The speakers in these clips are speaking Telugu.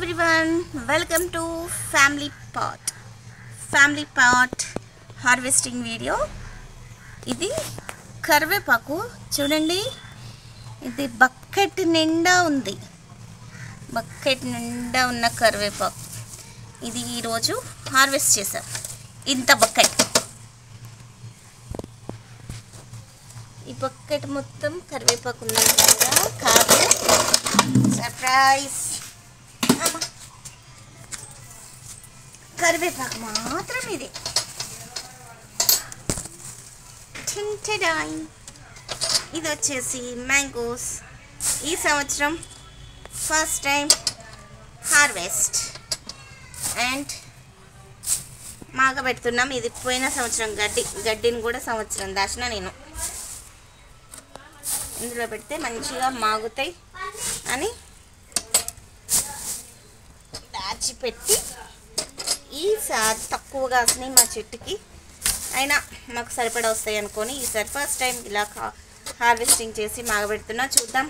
everyone, welcome to family pot harvesting video. ఇది కరివేపాకు చూడండి, ఇది బకెట్ నిండా ఉంది. బకెట్ నిండా ఉన్న కరివేపాకు ఇది ఈరోజు హార్వెస్ట్ చేశాం. ఇంత బకెట్, ఈ బకెట్ మొత్తం కరివేపాకు ఉందంట. కాదు, సర్ప్రైజ్, కరివేపాకు మాత్రం ఇది. ఇది వచ్చేసి మ్యాంగోస్. ఈ సంవత్సరం ఫస్ట్ టైం హార్వెస్ట్ అండ్ మాగబెడుతున్నాం. ఇది పోయిన సంవత్సరం గడ్డిని కూడా సంవత్సరం దాచిన నేను. ఇందులో పెడితే మంచిగా మాగుతాయి అని దాచిపెట్టి ఈసారి తక్కువగా వస్తున్నాయి మా చెట్టుకి, అయినా మాకు సరిపడా వస్తాయి అనుకొని ఈసారి ఫస్ట్ టైం ఇలా హార్వెస్టింగ్ చేసి మాగబెడుతున్నా. చూద్దాం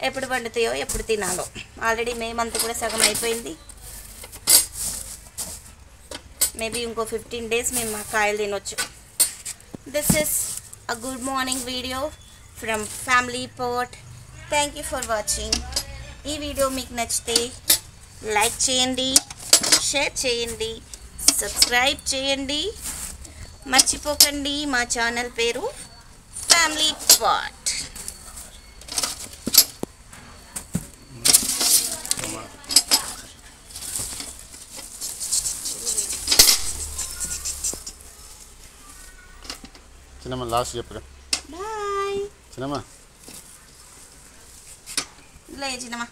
ఎప్పుడు పండుతాయో, ఎప్పుడు తినాలో. ఆల్రెడీ మే మంత్ కూడా సగం అయిపోయింది. మేబీ ఇంకో 15 days మేము మా కాయలు తినొచ్చు. This is a good morning video from family pot. Thank you for watching. ఈ వీడియో మీకు నచ్చితే లైక్ చేయండి, షేర్ చేయండి, సబ్స్క్రైబ్ చేయండి. మర్చిపోకండి, మా ఛానల్ పేరు ఫ్యామిలీ పాట్. చిన్నమ్మ లాస్ట్ చెప్పు. బాయ్ చిన్నమ్మ. లే చిన్నమ్మ,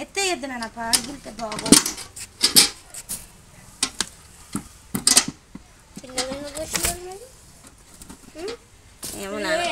ఎత్తేయద్దు నాన్న, పగిలితే బాగో. ఏమో నాన్న.